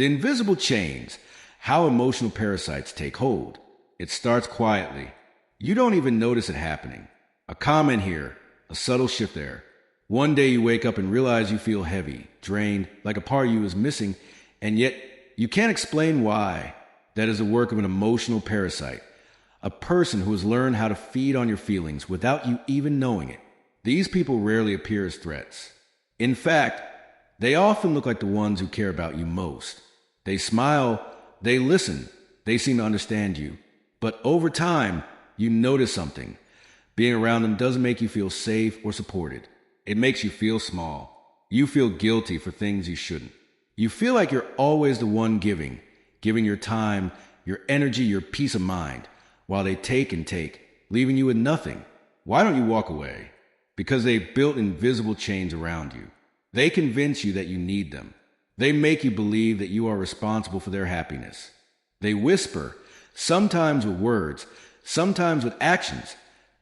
The invisible chains, how emotional parasites take hold. It starts quietly. You don't even notice it happening. A comment here, a subtle shift there. One day you wake up and realize you feel heavy, drained, like a part of you is missing, and yet you can't explain why. That is the work of an emotional parasite, a person who has learned how to feed on your feelings without you even knowing it. These people rarely appear as threats. In fact, they often look like the ones who care about you most. They smile, they listen, they seem to understand you. But over time, you notice something. Being around them doesn't make you feel safe or supported. It makes you feel small. You feel guilty for things you shouldn't. You feel like you're always the one giving your time, your energy, your peace of mind, while they take and take, leaving you with nothing. Why don't you walk away? Because they've built invisible chains around you. They convince you that you need them. They make you believe that you are responsible for their happiness. They whisper, sometimes with words, sometimes with actions,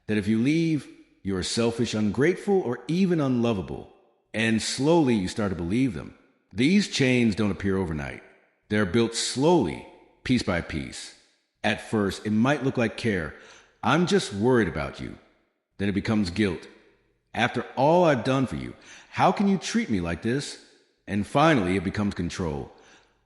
that if you leave, you are selfish, ungrateful, or even unlovable. And slowly you start to believe them. These chains don't appear overnight. They're built slowly, piece by piece. At first, it might look like care. I'm just worried about you. Then it becomes guilt. After all I've done for you, how can you treat me like this? And finally, it becomes control.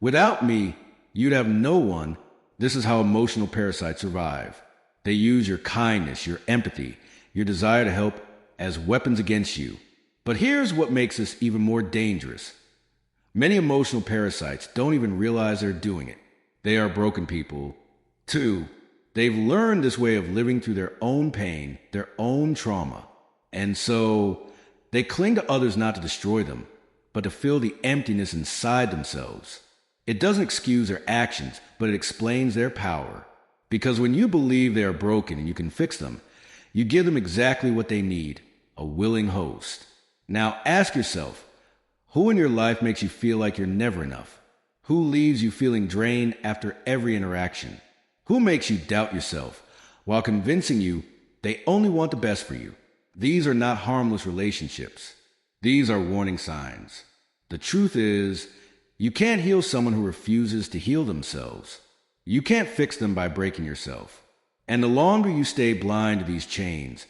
Without me, you'd have no one. This is how emotional parasites survive. They use your kindness, your empathy, your desire to help as weapons against you. But here's what makes this even more dangerous. Many emotional parasites don't even realize they're doing it. They are broken people. 2, they've learned this way of living through their own pain, their own trauma. And so they cling to others not to destroy them, but to fill the emptiness inside themselves. It doesn't excuse their actions, but it explains their power. Because when you believe they are broken and you can fix them, you give them exactly what they need, a willing host. Now ask yourself, who in your life makes you feel like you're never enough? Who leaves you feeling drained after every interaction? Who makes you doubt yourself while convincing you they only want the best for you? These are not harmless relationships. These are warning signs. The truth is, you can't heal someone who refuses to heal themselves. You can't fix them by breaking yourself. And the longer you stay blind to these chains,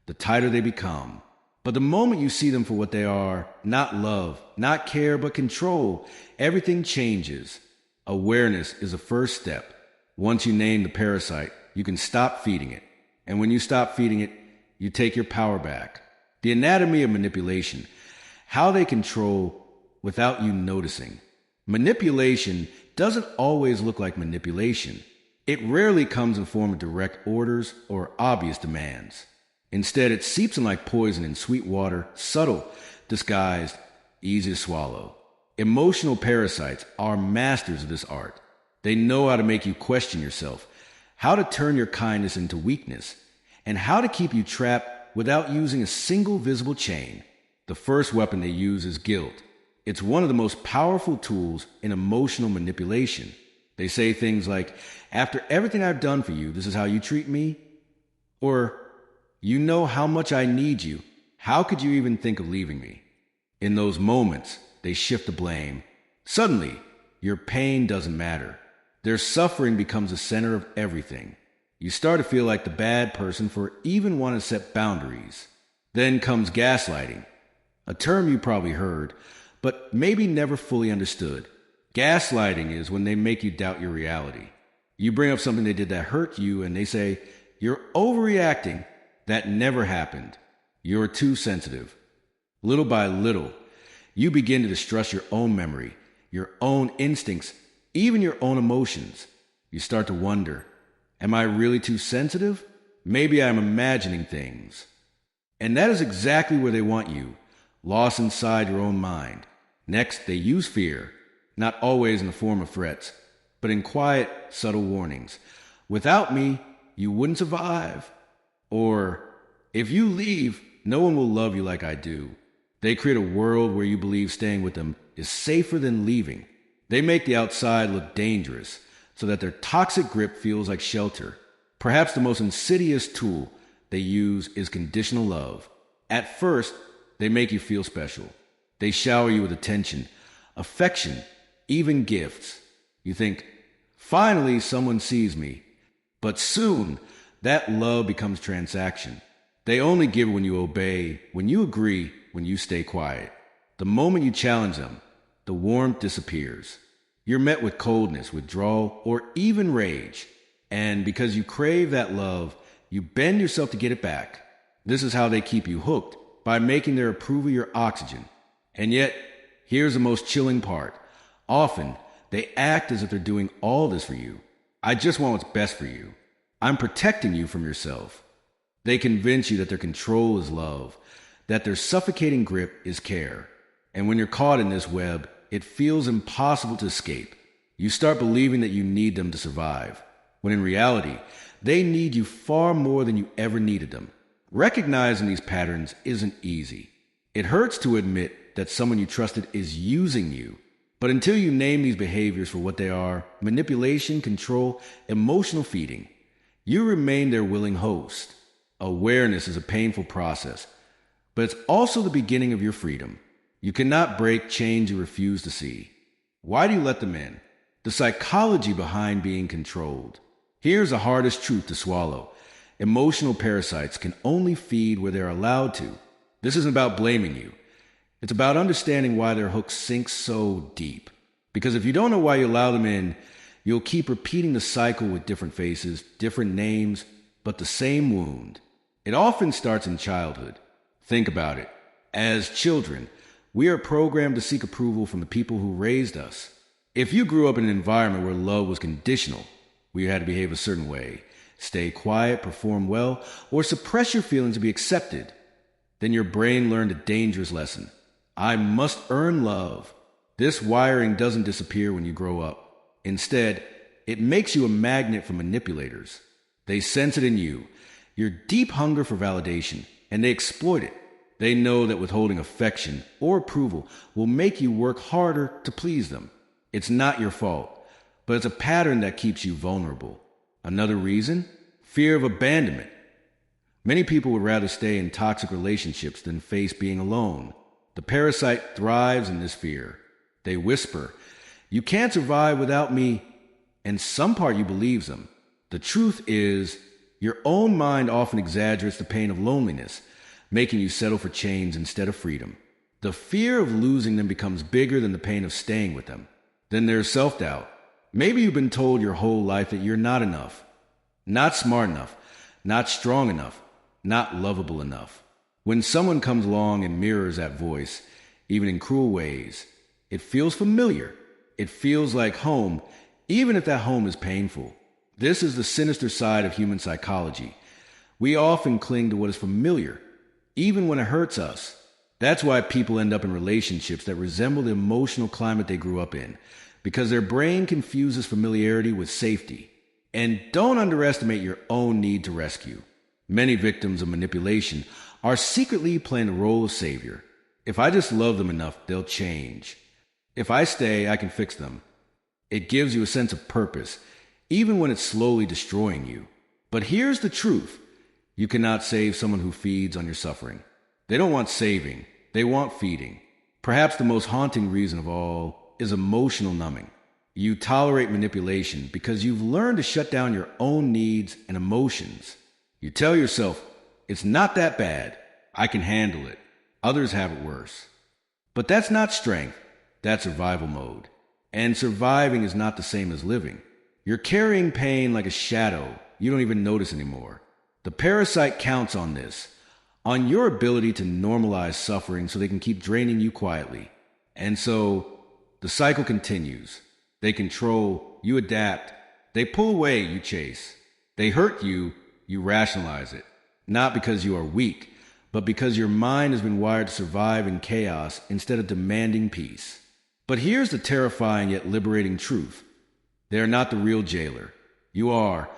the tighter they become. But the moment you see them for what they are, not love, not care, but control, everything changes. Awareness is the first step. Once you name the parasite, you can stop feeding it. And when you stop feeding it, you take your power back. The anatomy of manipulation, how they control without you noticing. Manipulation doesn't always look like manipulation. It rarely comes in form of direct orders or obvious demands. Instead, it seeps in like poison in sweet water, subtle, disguised, easy to swallow. Emotional parasites are masters of this art. They know how to make you question yourself, how to turn your kindness into weakness, and how to keep you trapped without using a single visible chain. The first weapon they use is guilt. It's one of the most powerful tools in emotional manipulation. They say things like, after everything I've done for you, this is how you treat me? Or, you know how much I need you. How could you even think of leaving me? In those moments, they shift the blame. Suddenly, your pain doesn't matter. Their suffering becomes the center of everything. You start to feel like the bad person for even wanting to set boundaries. Then comes gaslighting, a term you probably heard, but maybe never fully understood. Gaslighting is when they make you doubt your reality. You bring up something they did that hurt you, and they say, you're overreacting. That never happened. You're too sensitive. Little by little, you begin to distrust your own memory, your own instincts, even your own emotions. You start to wonder, am I really too sensitive? Maybe I'm imagining things. And that is exactly where they want you, lost inside your own mind. Next, they use fear, not always in the form of threats, but in quiet, subtle warnings. Without me, you wouldn't survive. Or, if you leave, no one will love you like I do. They create a world where you believe staying with them is safer than leaving. They make the outside look dangerous, so that their toxic grip feels like shelter. Perhaps the most insidious tool they use is conditional love. At first, they make you feel special. They shower you with attention, affection, even gifts. You think, finally someone sees me. But soon, that love becomes transaction. They only give when you obey, when you agree, when you stay quiet. The moment you challenge them, the warmth disappears. You're met with coldness, withdrawal, or even rage. And because you crave that love, you bend yourself to get it back. This is how they keep you hooked, by making their approval your oxygen. And yet, here's the most chilling part. Often, they act as if they're doing all this for you. I just want what's best for you. I'm protecting you from yourself. They convince you that their control is love, that their suffocating grip is care. And when you're caught in this web, it feels impossible to escape. You start believing that you need them to survive, when in reality, they need you far more than you ever needed them. Recognizing these patterns isn't easy. It hurts to admit that someone you trusted is using you. But until you name these behaviors for what they are, manipulation, control, emotional feeding, you remain their willing host. Awareness is a painful process, but it's also the beginning of your freedom. You cannot break chains you refuse to see. Why do you let them in? The psychology behind being controlled. Here's the hardest truth to swallow. Emotional parasites can only feed where they're allowed to. This isn't about blaming you. It's about understanding why their hooks sink so deep. Because if you don't know why you allow them in, you'll keep repeating the cycle with different faces, different names, but the same wound. It often starts in childhood. Think about it. As children, we are programmed to seek approval from the people who raised us. If you grew up in an environment where love was conditional, where you had to behave a certain way, stay quiet, perform well, or suppress your feelings to be accepted, then your brain learned a dangerous lesson. I must earn love. This wiring doesn't disappear when you grow up. Instead, it makes you a magnet for manipulators. They sense it in you, your deep hunger for validation, and they exploit it. They know that withholding affection or approval will make you work harder to please them. It's not your fault, but it's a pattern that keeps you vulnerable. Another reason? Fear of abandonment. Many people would rather stay in toxic relationships than face being alone. The parasite thrives in this fear. They whisper, "You can't survive without me," and some part you believes them. The truth is, your own mind often exaggerates the pain of loneliness, making you settle for chains instead of freedom. The fear of losing them becomes bigger than the pain of staying with them. Then there's self-doubt. Maybe you've been told your whole life that you're not enough, not smart enough, not strong enough, not lovable enough. When someone comes along and mirrors that voice, even in cruel ways, it feels familiar. It feels like home, even if that home is painful. This is the sinister side of human psychology. We often cling to what is familiar, even when it hurts us. That's why people end up in relationships that resemble the emotional climate they grew up in, because their brain confuses familiarity with safety. And don't underestimate your own need to rescue. Many victims of manipulation are secretly playing the role of savior. If I just love them enough, they'll change. If I stay, I can fix them. It gives you a sense of purpose, even when it's slowly destroying you. But here's the truth. You cannot save someone who feeds on your suffering. They don't want saving. They want feeding. Perhaps the most haunting reason of all is emotional numbing. You tolerate manipulation because you've learned to shut down your own needs and emotions. You tell yourself, "It's not that bad. I can handle it. Others have it worse." But that's not strength. That's survival mode. And surviving is not the same as living. You're carrying pain like a shadow you don't even notice anymore. The parasite counts on this, on your ability to normalize suffering so they can keep draining you quietly. And so the cycle continues. They control, you adapt. They pull away, you chase. They hurt you, you rationalize it. Not because you are weak, but because your mind has been wired to survive in chaos instead of demanding peace. But here's the terrifying yet liberating truth. They are not the real jailer. You are.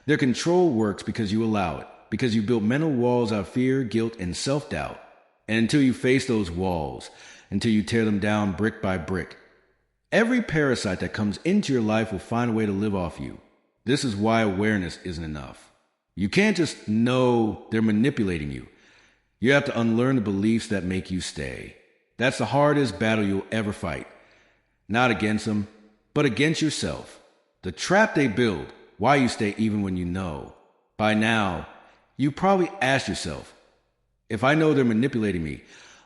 Their control works because you allow it, because you built mental walls out of fear, guilt, and self-doubt. And until you face those walls, until you tear them down brick by brick, every parasite that comes into your life will find a way to live off you. This is why awareness isn't enough. You can't just know they're manipulating you. You have to unlearn the beliefs that make you stay. That's the hardest battle you'll ever fight. not against them, but against yourself. The trap they build, why you stay even when you know. By now, you probably asked yourself, if I know they're manipulating me,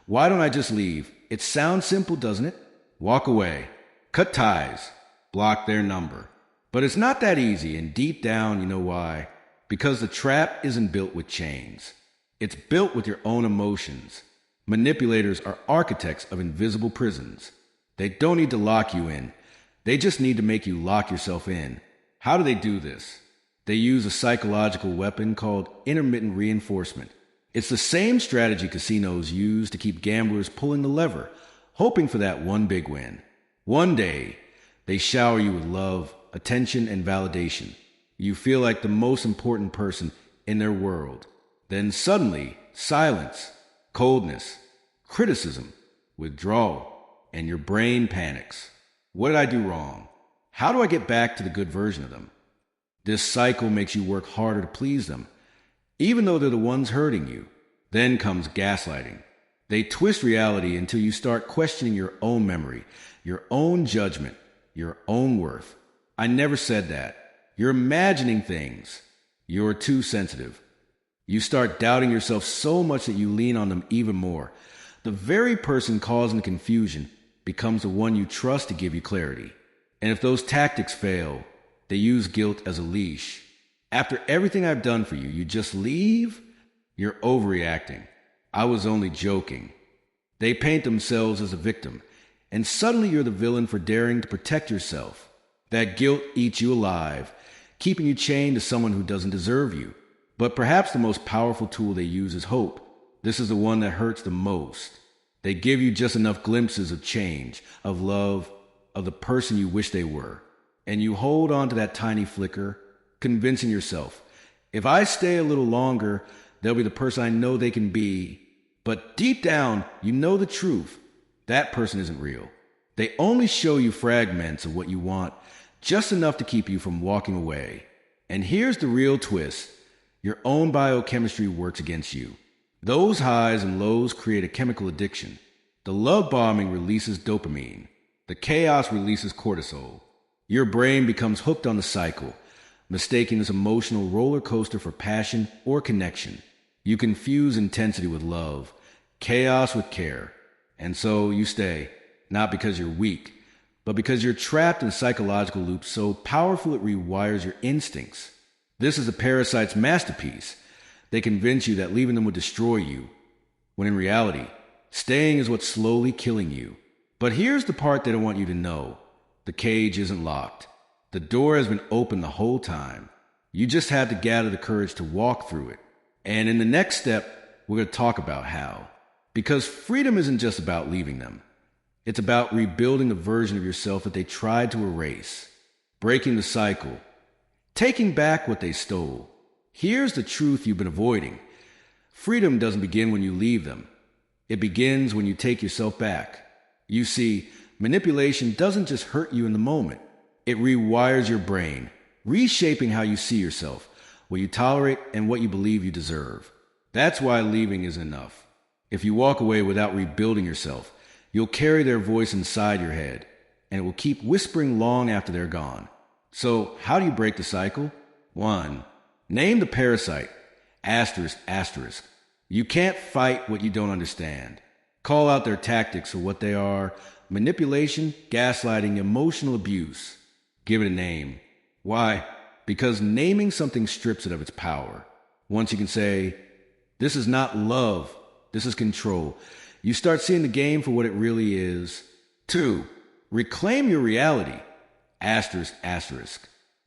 why don't I just leave? It sounds simple, doesn't it? Walk away, cut ties, block their number. But it's not that easy, and deep down, you know why? Because the trap isn't built with chains. It's built with your own emotions. Manipulators are architects of invisible prisons. They don't need to lock you in. They just need to make you lock yourself in. How do they do this? They use a psychological weapon called intermittent reinforcement. It's the same strategy casinos use to keep gamblers pulling the lever, hoping for that one big win. One day, they shower you with love, attention, and validation. You feel like the most important person in their world. Then suddenly, silence, coldness, criticism, withdrawal, and your brain panics. What did I do wrong? How do I get back to the good version of them? This cycle makes you work harder to please them, even though they're the ones hurting you. Then comes gaslighting. They twist reality until you start questioning your own memory, your own judgment, your own worth. I never said that. You're imagining things. You're too sensitive. You start doubting yourself so much that you lean on them even more. The very person causing the confusion becomes the one you trust to give you clarity. And if those tactics fail, they use guilt as a leash. After everything I've done for you, you just leave? You're overreacting. I was only joking. They paint themselves as a victim, and suddenly you're the villain for daring to protect yourself. That guilt eats you alive, keeping you chained to someone who doesn't deserve you. But perhaps the most powerful tool they use is hope. This is the one that hurts the most. They give you just enough glimpses of change, of love, of the person you wish they were. And you hold on to that tiny flicker, convincing yourself, if I stay a little longer, they'll be the person I know they can be. But deep down, you know the truth. That person isn't real. They only show you fragments of what you want, just enough to keep you from walking away. And here's the real twist. Your own biochemistry works against you. Those highs and lows create a chemical addiction. The love bombing releases dopamine. The chaos releases cortisol. Your brain becomes hooked on the cycle, mistaking this emotional roller coaster for passion or connection. You confuse intensity with love, chaos with care. And so you stay, not because you're weak, but because you're trapped in a psychological loop so powerful it rewires your instincts. This is a parasite's masterpiece. They convince you that leaving them would destroy you, when in reality, staying is what's slowly killing you. But here's the part they don't want you to know. The cage isn't locked. The door has been open the whole time. You just have to gather the courage to walk through it. And in the next step, we're going to talk about how. Because freedom isn't just about leaving them. It's about rebuilding the version of yourself that they tried to erase. Breaking the cycle. Taking back what they stole. Here's the truth you've been avoiding. Freedom doesn't begin when you leave them. It begins when you take yourself back. You see, manipulation doesn't just hurt you in the moment. It rewires your brain, reshaping how you see yourself, what you tolerate, and what you believe you deserve. That's why leaving isn't enough. If you walk away without rebuilding yourself, you'll carry their voice inside your head, and it will keep whispering long after they're gone. So, how do you break the cycle? 1. Name the parasite. ****. You can't fight what you don't understand. Call out their tactics for what they are: manipulation, gaslighting, emotional abuse. Give it a name. Why? Because naming something strips it of its power. Once you can say, this is not love, this is control, you start seeing the game for what it really is. 2. Reclaim your reality. ****.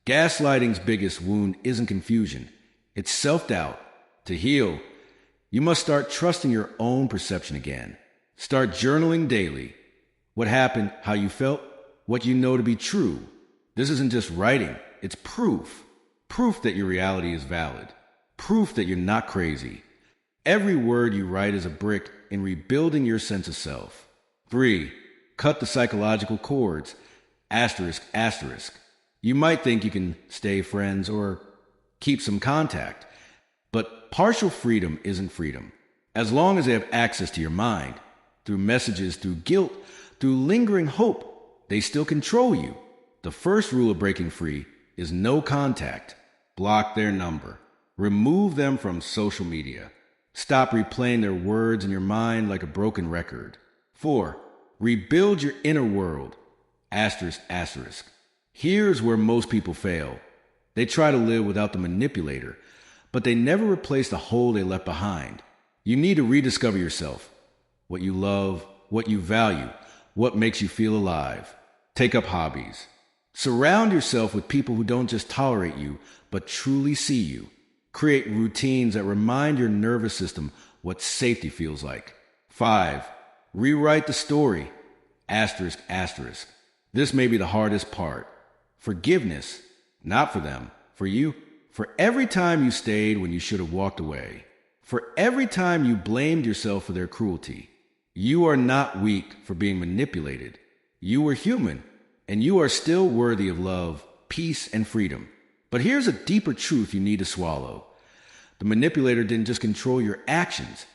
Gaslighting's biggest wound isn't confusion. It's self-doubt. To heal, you must start trusting your own perception again. Start journaling daily. What happened, how you felt, what you know to be true. This isn't just writing, it's proof. Proof that your reality is valid. Proof that you're not crazy. Every word you write is a brick in rebuilding your sense of self. 3. Cut the psychological cords. ****. You might think you can stay friends or keep some contact, but partial freedom isn't freedom. As long as they have access to your mind, through messages, through guilt, through lingering hope, they still control you. The first rule of breaking free is no contact. Block their number. Remove them from social media. Stop replaying their words in your mind like a broken record. 4. Rebuild your inner world. Asterisk, asterisk. Here's where most people fail. They try to live without the manipulator, but they never replace the hole they left behind. You need to rediscover yourself. What you love, what you value, what makes you feel alive. Take up hobbies. Surround yourself with people who don't just tolerate you, but truly see you. Create routines that remind your nervous system what safety feels like. 5. Rewrite the story. Asterisk, asterisk. This may be the hardest part. Forgiveness, not for them, for you. For every time you stayed when you should have walked away. For every time you blamed yourself for their cruelty. You are not weak for being manipulated. You were human, and you are still worthy of love, peace, and freedom. But here's a deeper truth you need to swallow. The manipulator didn't just control your actions.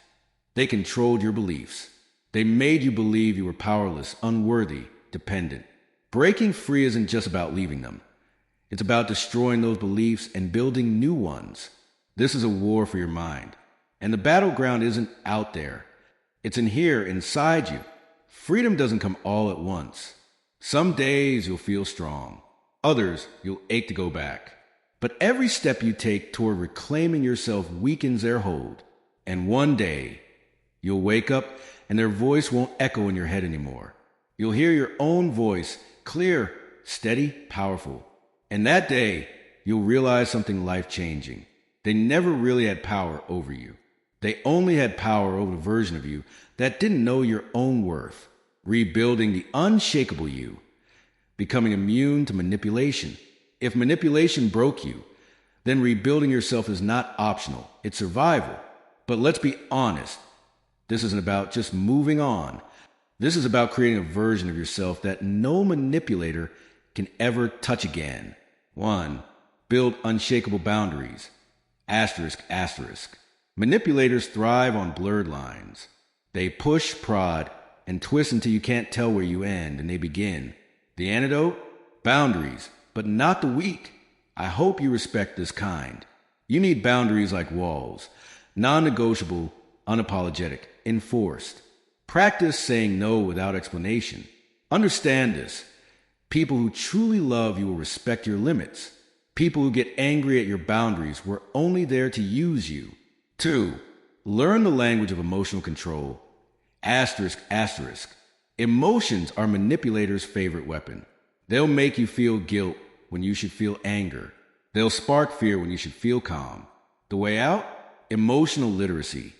They controlled your beliefs. They made you believe you were powerless, unworthy, dependent. Breaking free isn't just about leaving them. It's about destroying those beliefs and building new ones. This is a war for your mind. And the battleground isn't out there. It's in here, inside you. Freedom doesn't come all at once. Some days you'll feel strong. Others, you'll ache to go back. But every step you take toward reclaiming yourself weakens their hold. And one day, you'll wake up and their voice won't echo in your head anymore. You'll hear your own voice, clear, steady, powerful. And that day, you'll realize something life-changing. They never really had power over you. They only had power over the version of you that didn't know your own worth. Rebuilding the unshakable you. Becoming immune to manipulation. If manipulation broke you, then rebuilding yourself is not optional. It's survival. But let's be honest. This isn't about just moving on. This is about creating a version of yourself that no manipulator can ever touch again. 1. Build unshakable boundaries. Asterisk, asterisk. Manipulators thrive on blurred lines. They push, prod, and twist until you can't tell where you end and they begin. The antidote? Boundaries, but not the weak. I hope you respect this kind. You need boundaries like walls. Non-negotiable, unapologetic, enforced. Practice saying no without explanation. Understand this. People who truly love you will respect your limits. People who get angry at your boundaries were only there to use you. 2. Learn the language of emotional control. Asterisk, asterisk. Emotions are manipulators' favorite weapon. They'll make you feel guilt when you should feel anger. They'll spark fear when you should feel calm. The way out? Emotional literacy.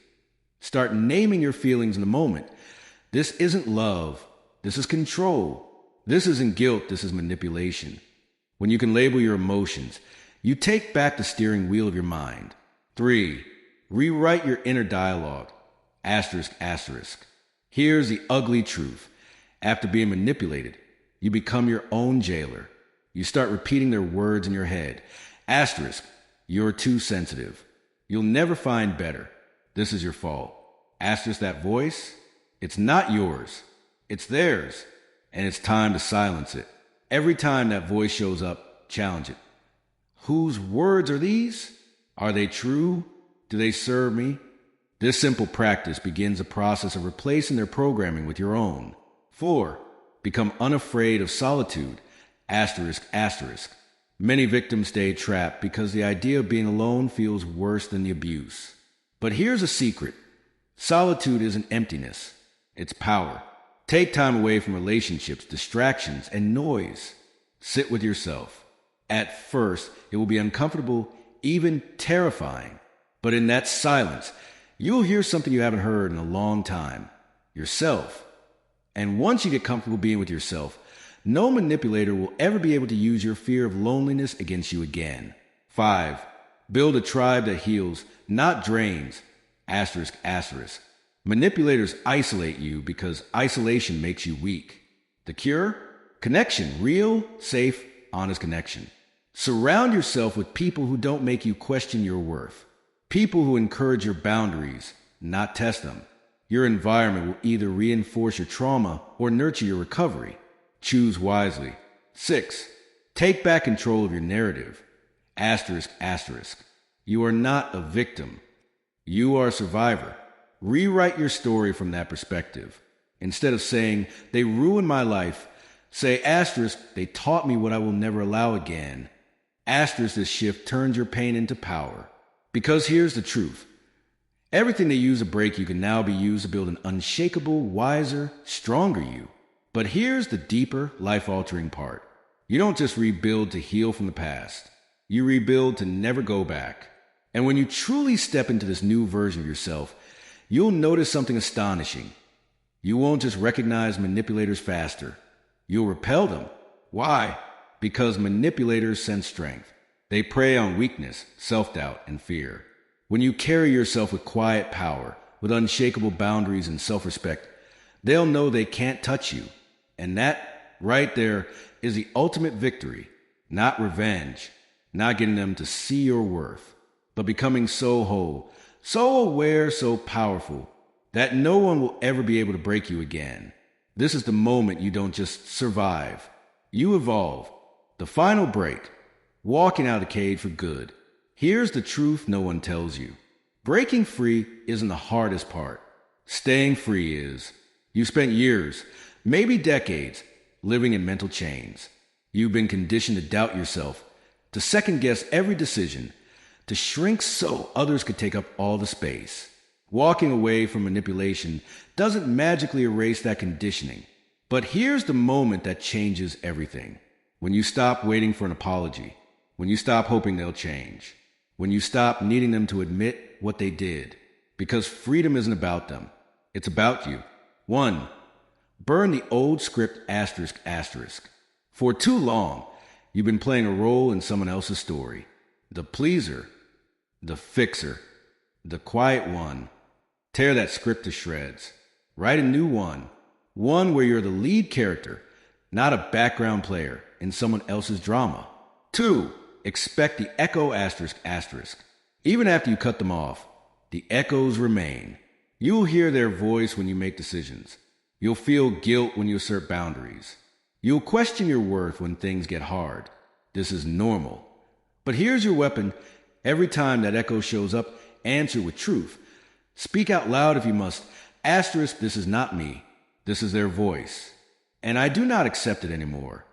Start naming your feelings in the moment. This isn't love. This is control. This isn't guilt. This is manipulation. When you can label your emotions, you take back the steering wheel of your mind. 3. Rewrite your inner dialogue. Asterisk, asterisk. Here's the ugly truth. After being manipulated, you become your own jailer. You start repeating their words in your head. Asterisk, you're too sensitive. You'll never find better. This is your fault. Asterisk, that voice, it's not yours. It's theirs. And it's time to silence it. Every time that voice shows up, challenge it. Whose words are these? Are they true? Do they serve me? This simple practice begins a process of replacing their programming with your own. 4. Become unafraid of solitude. Asterisk, asterisk. Many victims stay trapped because the idea of being alone feels worse than the abuse. But here's a secret. Solitude isn't emptiness. It's power. Take time away from relationships, distractions, and noise. Sit with yourself. At first, it will be uncomfortable, even terrifying. But in that silence, you'll hear something you haven't heard in a long time. Yourself. And once you get comfortable being with yourself, no manipulator will ever be able to use your fear of loneliness against you again. 5. Build a tribe that heals, not drains. Asterisk, asterisk. Manipulators isolate you because isolation makes you weak. The cure? Connection. Real, safe, honest connection. Surround yourself with people who don't make you question your worth. People who encourage your boundaries, not test them. Your environment will either reinforce your trauma or nurture your recovery. Choose wisely. 6. Take back control of your narrative. Asterisk, asterisk. You are not a victim. You are a survivor. Rewrite your story from that perspective. Instead of saying, they ruined my life, say, asterisk, they taught me what I will never allow again. Asterisk, this shift turns your pain into power. Because here's the truth. Everything they use to break you can now be used to build an unshakable, wiser, stronger you. But here's the deeper, life-altering part. You don't just rebuild to heal from the past. You rebuild to never go back. And when you truly step into this new version of yourself, you'll notice something astonishing. You won't just recognize manipulators faster. You'll repel them. Why? Because manipulators sense strength. They prey on weakness, self-doubt, and fear. When you carry yourself with quiet power, with unshakable boundaries and self-respect, they'll know they can't touch you. And that, right there, is the ultimate victory. Not revenge, not getting them to see your worth, but becoming so whole, so aware, so powerful, that no one will ever be able to break you again. This is the moment you don't just survive. You evolve. The final break. Walking out of the cage for good. Here's the truth no one tells you. Breaking free isn't the hardest part. Staying free is. You spent years, maybe decades, living in mental chains. You've been conditioned to doubt yourself, to second-guess every decision, to shrink so others could take up all the space. Walking away from manipulation doesn't magically erase that conditioning. But here's the moment that changes everything. When you stop waiting for an apology. When you stop hoping they'll change. When you stop needing them to admit what they did. Because freedom isn't about them. It's about you. 1. Burn the old script asterisk asterisk. For too long, you've been playing a role in someone else's story. The pleaser. The fixer. The quiet one. Tear that script to shreds. Write a new one. One where you're the lead character, not a background player in someone else's drama. 2. Expect the echo asterisk asterisk. Even after you cut them off, the echoes remain. You'll hear their voice when you make decisions. You'll feel guilt when you assert boundaries. You'll question your worth when things get hard. This is normal. But here's your weapon. Every time that echo shows up, answer with truth. Speak out loud if you must. Asterisk, this is not me. This is their voice. And I do not accept it anymore.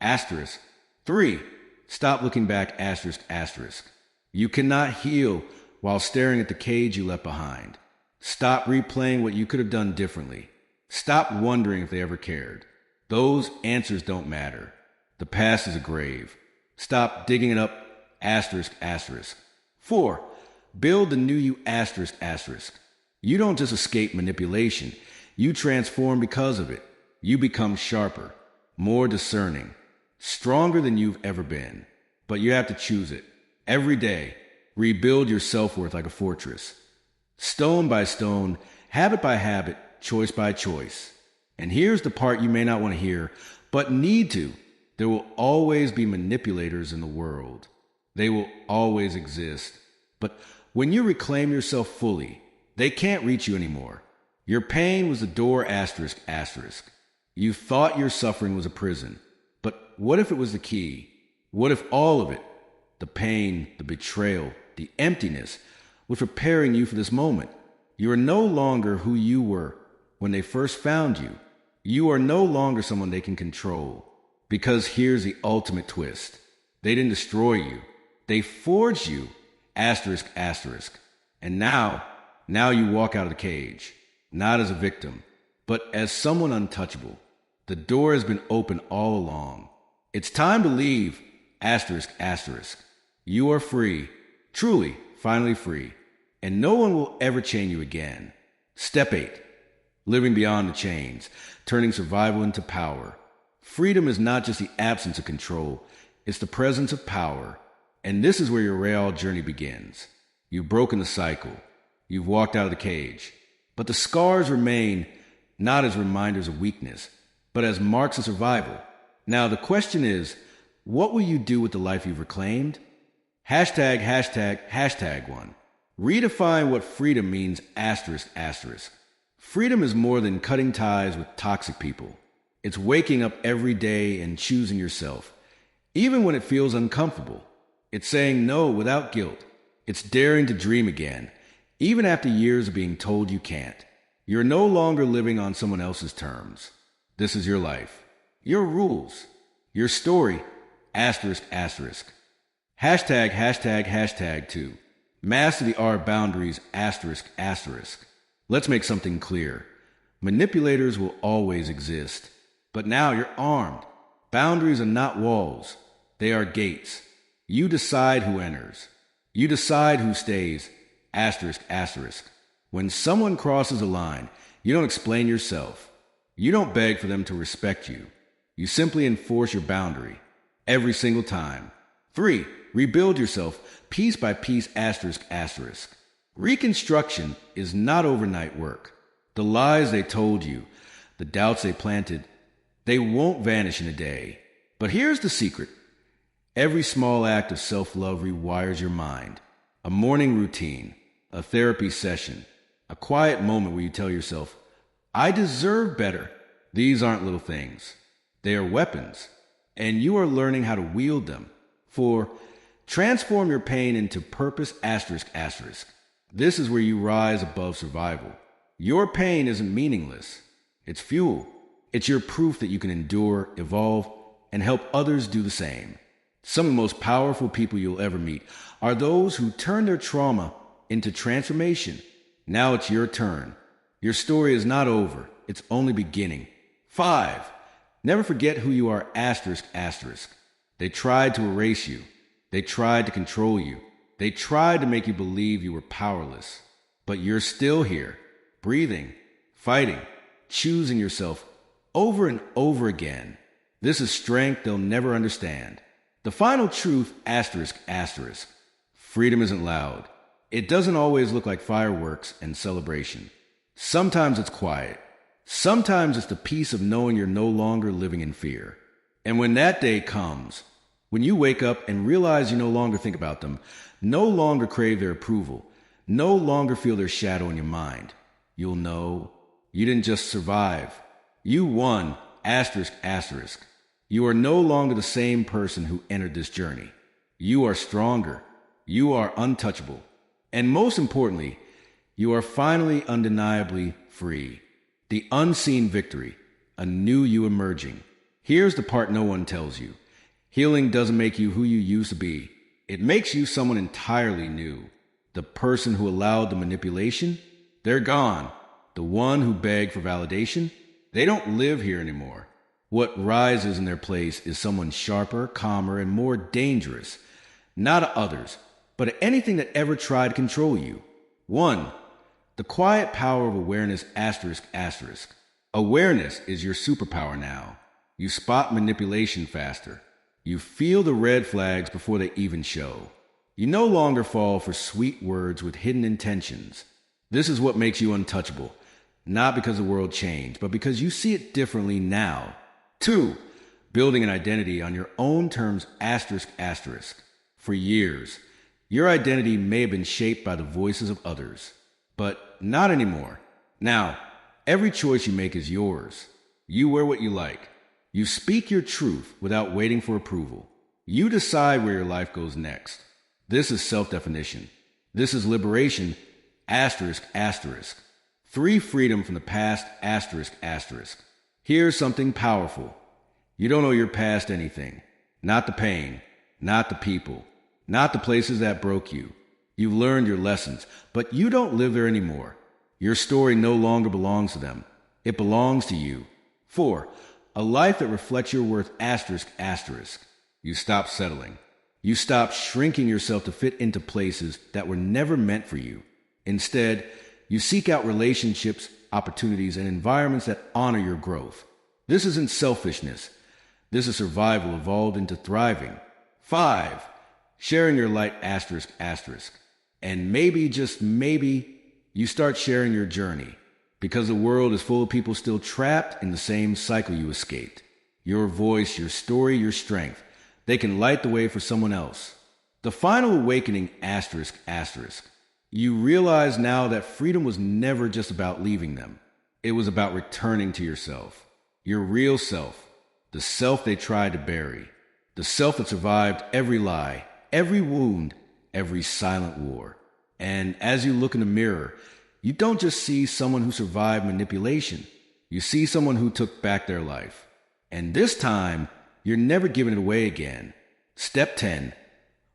Asterisk. 3. Stop looking back, asterisk, asterisk. You cannot heal while staring at the cage you left behind. Stop replaying what you could have done differently. Stop wondering if they ever cared. Those answers don't matter. The past is a grave. Stop digging it up, asterisk, asterisk. 4. Build the new you, asterisk, asterisk. You don't just escape manipulation. You transform because of it. You become sharper, more discerning, stronger than you've ever been. But you have to choose it. Every day, rebuild your self-worth like a fortress. Stone by stone, habit by habit, choice by choice. And here's the part you may not want to hear, but need to. There will always be manipulators in the world. They will always exist. But when you reclaim yourself fully, they can't reach you anymore. Your pain was the door, asterisk, asterisk. You thought your suffering was a prison. But what if it was the key? What if all of it, the pain, the betrayal, the emptiness, was preparing you for this moment? You are no longer who you were when they first found you. You are no longer someone they can control. Because here's the ultimate twist. They didn't destroy you. They forged you, asterisk, asterisk. And now you walk out of the cage, not as a victim, but as someone untouchable. The door has been open all along. It's time to leave, asterisk, asterisk. You are free, truly, finally free, and no one will ever chain you again. Step 8. Living beyond the chains, turning survival into power. Freedom is not just the absence of control, it's the presence of power. And this is where your real journey begins. You've broken the cycle. You've walked out of the cage. But the scars remain, not as reminders of weakness, but as marks of survival. Now the question is, what will you do with the life you've reclaimed? Hashtag, hashtag, hashtag one. Redefine what freedom means, asterisk, asterisk. Freedom is more than cutting ties with toxic people. It's waking up every day and choosing yourself, even when it feels uncomfortable. It's saying no without guilt. It's daring to dream again, even after years of being told you can't. You're no longer living on someone else's terms. This is your life, your rules, your story, asterisk, asterisk. Hashtag, hashtag, hashtag 2. Master the art of boundaries, asterisk, asterisk. Let's make something clear. Manipulators will always exist, but now you're armed. Boundaries are not walls. They are gates. You decide who enters. You decide who stays, asterisk, asterisk. When someone crosses a line, you don't explain yourself. You don't beg for them to respect you. You simply enforce your boundary. Every single time. 3. Rebuild yourself, piece by piece, asterisk, asterisk. Reconstruction is not overnight work. The lies they told you, the doubts they planted, they won't vanish in a day. But here's the secret. Every small act of self-love rewires your mind. A morning routine, a therapy session, a quiet moment where you tell yourself, I deserve better. These aren't little things. They are weapons, and you are learning how to wield them. 4. Transform your pain into purpose, asterisk, asterisk. This is where you rise above survival. Your pain isn't meaningless. It's fuel. It's your proof that you can endure, evolve, and help others do the same. Some of the most powerful people you'll ever meet are those who turn their trauma into transformation. Now it's your turn. Your story is not over. It's only beginning. 5. Never forget who you are, asterisk, asterisk. They tried to erase you. They tried to control you. They tried to make you believe you were powerless. But you're still here, breathing, fighting, choosing yourself over and over again. This is strength they'll never understand. The final truth, asterisk, asterisk. Freedom isn't loud. It doesn't always look like fireworks and celebration. Sometimes it's quiet. Sometimes it's the peace of knowing you're no longer living in fear. And when that day comes, when you wake up and realize you no longer think about them, no longer crave their approval, no longer feel their shadow in your mind, you'll know you didn't just survive. You won, asterisk, asterisk. You are no longer the same person who entered this journey. You are stronger. You are untouchable. And most importantly, you are finally undeniably free. The unseen victory, a new you emerging. Here's the part no one tells you. Healing doesn't make you who you used to be. It makes you someone entirely new. The person who allowed the manipulation, they're gone. The one who begged for validation, they don't live here anymore. What rises in their place is someone sharper, calmer, and more dangerous. Not others, but anything that ever tried to control you. 1. The quiet power of awareness, asterisk, asterisk. Awareness is your superpower now. You spot manipulation faster. You feel the red flags before they even show. You no longer fall for sweet words with hidden intentions. This is what makes you untouchable. Not because the world changed, but because you see it differently now. 2. Building an identity on your own terms, asterisk, asterisk. For years, your identity may have been shaped by the voices of others, but not anymore. Now, every choice you make is yours. You wear what you like. You speak your truth without waiting for approval. You decide where your life goes next. This is self-definition. This is liberation, asterisk, asterisk. 3. Freedom from the past, asterisk, asterisk. Here's something powerful. You don't owe your past anything. Not the pain, not the people, not the places that broke you. You've learned your lessons, but you don't live there anymore. Your story no longer belongs to them. It belongs to you. 4. A life that reflects your worth, asterisk, asterisk. You stop settling. You stop shrinking yourself to fit into places that were never meant for you. Instead, you seek out relationships, opportunities, and environments that honor your growth. This isn't selfishness. This is survival evolved into thriving. 5. Sharing your light, asterisk, asterisk. And maybe, just maybe, you start sharing your journey. Because the world is full of people still trapped in the same cycle you escaped. Your voice, your story, your strength, they can light the way for someone else. The final awakening, asterisk, asterisk. You realize now that freedom was never just about leaving them. It was about returning to yourself. Your real self, the self they tried to bury, the self that survived every lie, every wound, every silent war. And as you look in the mirror, you don't just see someone who survived manipulation. You see someone who took back their life. And this time, you're never giving it away again. Step 10.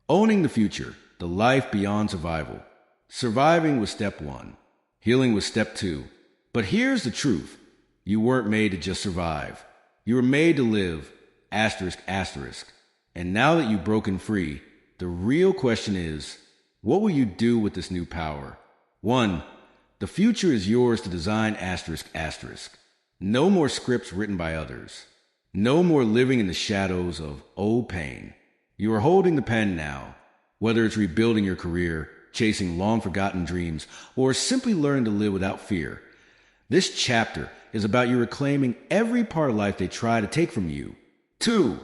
Owning the future, the life beyond survival. Surviving was step 1. Healing was step 2. But here's the truth. You weren't made to just survive. You were made to live, asterisk, asterisk. And now that you've broken free, the real question is, what will you do with this new power? 1. The future is yours to design, asterisk, asterisk. No more scripts written by others. No more living in the shadows of old pain. You are holding the pen now, whether it's rebuilding your career, chasing long-forgotten dreams, or simply learning to live without fear. This chapter is about you reclaiming every part of life they try to take from you. 2.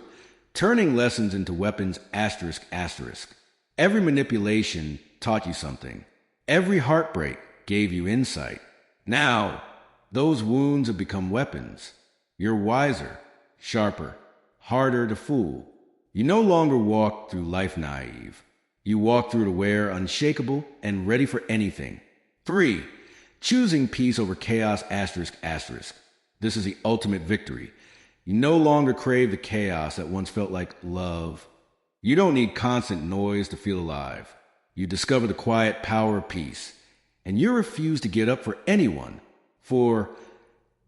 Turning lessons into weapons, asterisk, asterisk. Every manipulation taught you something. Every heartbreak gave you insight. Now, those wounds have become weapons. You're wiser, sharper, harder to fool. You no longer walk through life naive. You walk through it aware, unshakable, and ready for anything. 3. Choosing peace over chaos, asterisk, asterisk. This is the ultimate victory. You no longer crave the chaos that once felt like love. You don't need constant noise to feel alive. You discover the quiet power of peace. And you refuse to get up for anyone. For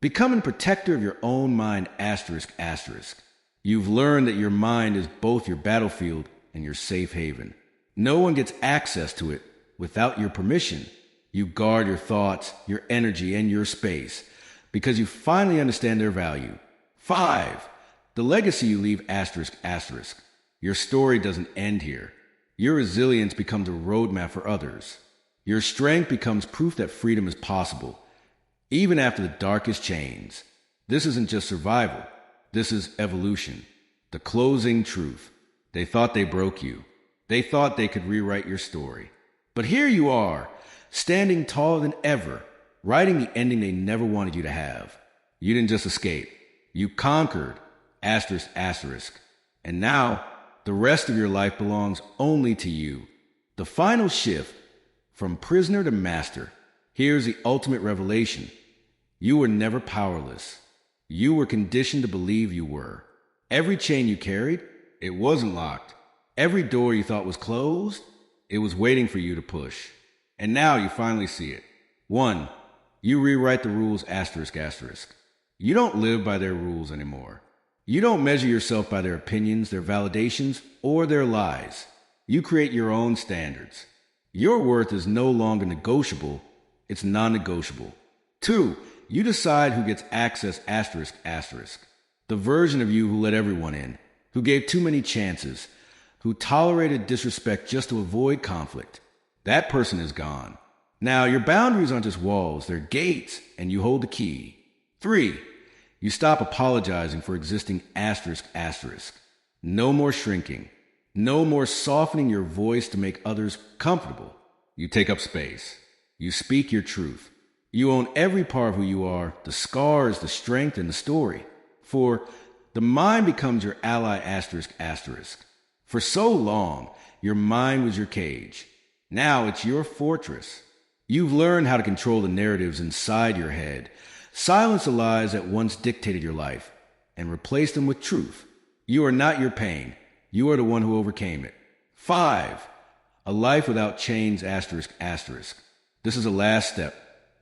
becoming protector of your own mind, asterisk, asterisk. You've learned that your mind is both your battlefield and your safe haven. No one gets access to it without your permission. You guard your thoughts, your energy, and your space because you finally understand their value. 5. The legacy you leave, asterisk, asterisk. Your story doesn't end here. Your resilience becomes a roadmap for others. Your strength becomes proof that freedom is possible, even after the darkest chains. This isn't just survival. This is evolution. The closing truth. They thought they broke you. They thought they could rewrite your story. But here you are, standing taller than ever, writing the ending they never wanted you to have. You didn't just escape. You conquered, asterisk, asterisk. And now, the rest of your life belongs only to you. The final shift, from prisoner to master. Here's the ultimate revelation. You were never powerless. You were conditioned to believe you were. Every chain you carried, it wasn't locked. Every door you thought was closed, it was waiting for you to push. And now you finally see it. 1. You rewrite the rules, asterisk, asterisk. You don't live by their rules anymore. You don't measure yourself by their opinions, their validations, or their lies. You create your own standards. Your worth is no longer negotiable, it's non-negotiable. 2. You decide who gets access, asterisk, asterisk. The version of you who let everyone in, who gave too many chances, who tolerated disrespect just to avoid conflict. That person is gone. Now, your boundaries aren't just walls, they're gates, and you hold the key. 3. You stop apologizing for existing, asterisk, asterisk. No more shrinking. No more softening your voice to make others comfortable. You take up space. You speak your truth. You own every part of who you are, the scars, the strength, and the story. For the mind becomes your ally, asterisk, asterisk. For so long, your mind was your cage. Now it's your fortress. You've learned how to control the narratives inside your head, silence the lies that once dictated your life, and replace them with truth. You are not your pain. You are the one who overcame it. 5. A life without chains, asterisk, asterisk. This is the last step,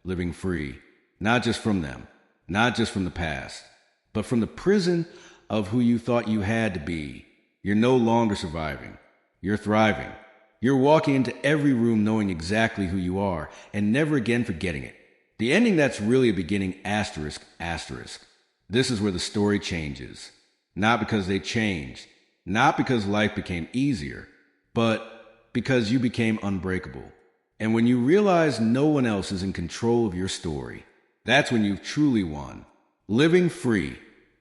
living free, not just from them, not just from the past, but from the prison of who you thought you had to be. You're no longer surviving. You're thriving. You're walking into every room knowing exactly who you are and never again forgetting it. The ending that's really a beginning, asterisk, asterisk. This is where the story changes. Not because they changed, not because life became easier, but because you became unbreakable. And when you realize no one else is in control of your story, that's when you've truly won. Living free,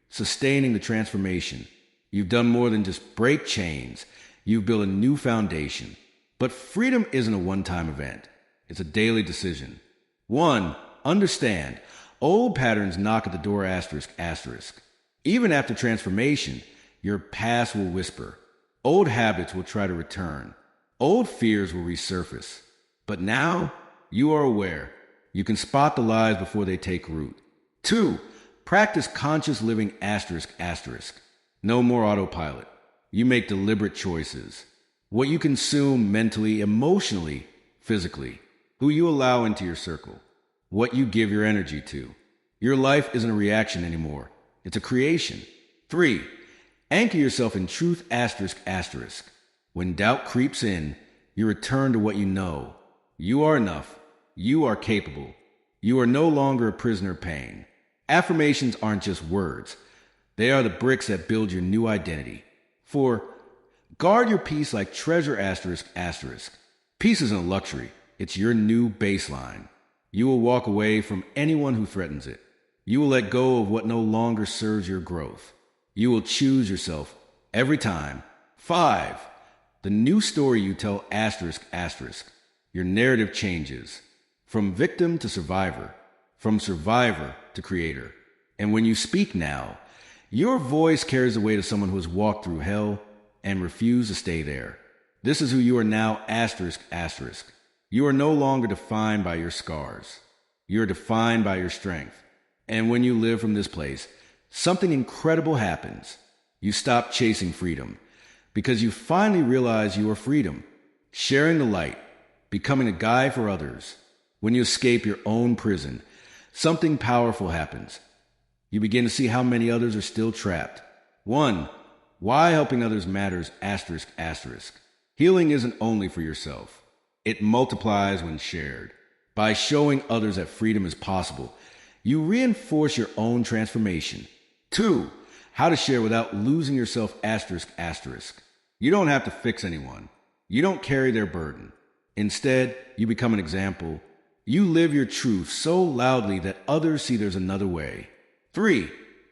sustaining the transformation. You've done more than just break chains. You've built a new foundation. But freedom isn't a one-time event. It's a daily decision. 1. Understand. Old patterns knock at the door asterisk asterisk. Even after transformation, your past will whisper. Old habits will try to return. Old fears will resurface. But now, you are aware. You can spot the lies before they take root. 2. Practice conscious living asterisk asterisk. No more autopilot. You make deliberate choices. What you consume mentally, emotionally, physically. Who you allow into your circle. What you give your energy to. Your life isn't a reaction anymore. It's a creation. 3. Anchor yourself in truth asterisk asterisk. When doubt creeps in, you return to what you know. You are enough. You are capable. You are no longer a prisoner of pain. Affirmations aren't just words. They are the bricks that build your new identity. 4. Guard your peace like treasure asterisk asterisk. Peace isn't a luxury. It's your new baseline. You will walk away from anyone who threatens it. You will let go of what no longer serves your growth. You will choose yourself every time. 5. The new story you tell asterisk asterisk. Your narrative changes. From victim to survivor. From survivor to creator. And when you speak now, your voice carries the weight of someone who has walked through hell and refused to stay there. This is who you are now asterisk asterisk. You are no longer defined by your scars. You are defined by your strength. And when you live from this place, something incredible happens. You stop chasing freedom because you finally realize you are freedom. Sharing the light, becoming a guide for others. When you escape your own prison, something powerful happens. You begin to see how many others are still trapped. 1. Why helping others matters asterisk asterisk. Healing isn't only for yourself. It multiplies when shared. By showing others that freedom is possible, you reinforce your own transformation. 2. How to share without losing yourself asterisk asterisk. You don't have to fix anyone. You don't carry their burden. Instead, you become an example. You live your truth so loudly that others see there's another way. 3.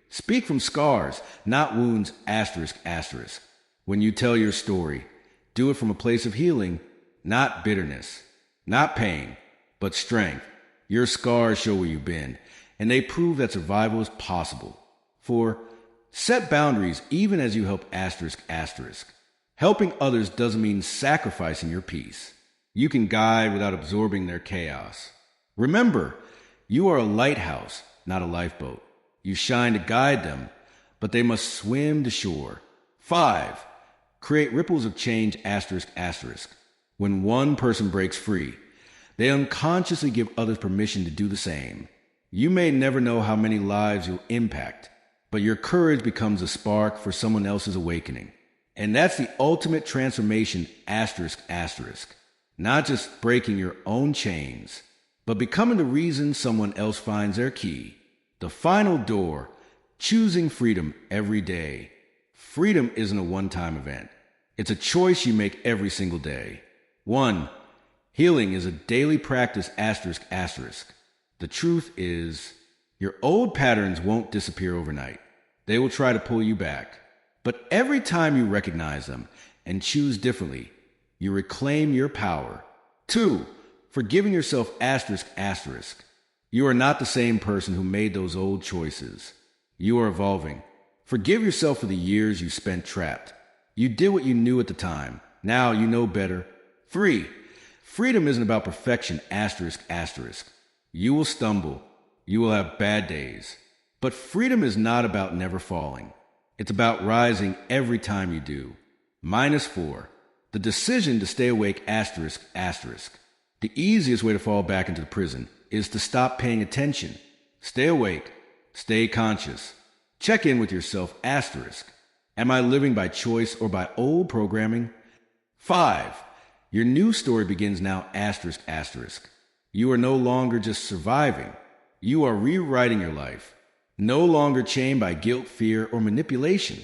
Speak from scars, not wounds asterisk asterisk. When you tell your story, do it from a place of healing, not bitterness, not pain, but strength. Your scars show where you've been, and they prove that survival is possible. 4. Set boundaries even as you help asterisk asterisk. Helping others doesn't mean sacrificing your peace. You can guide without absorbing their chaos. Remember, you are a lighthouse, not a lifeboat. You shine to guide them, but they must swim to shore. 5. Create ripples of change asterisk asterisk. When one person breaks free, they unconsciously give others permission to do the same. You may never know how many lives you'll impact, but your courage becomes a spark for someone else's awakening. And that's the ultimate transformation asterisk asterisk. Not just breaking your own chains, but becoming the reason someone else finds their key. The final door, choosing freedom every day. Freedom isn't a one-time event. It's a choice you make every single day. 1. Healing is a daily practice asterisk asterisk. The truth is, your old patterns won't disappear overnight. They will try to pull you back. But every time you recognize them and choose differently, you reclaim your power. 2. Forgiving yourself asterisk asterisk. You are not the same person who made those old choices. You are evolving. Forgive yourself for the years you spent trapped. You did what you knew at the time. Now you know better. 3. Freedom isn't about perfection asterisk asterisk. You will stumble. You will have bad days. But freedom is not about never falling. It's about rising every time you do. -4. The decision to stay awake asterisk asterisk. The easiest way to fall back into the prison is to stop paying attention. Stay awake. Stay conscious. Check in with yourself asterisk. Am I living by choice or by old programming? 5. Your new story begins now asterisk asterisk. You are no longer just surviving. You are rewriting your life. No longer chained by guilt, fear, or manipulation.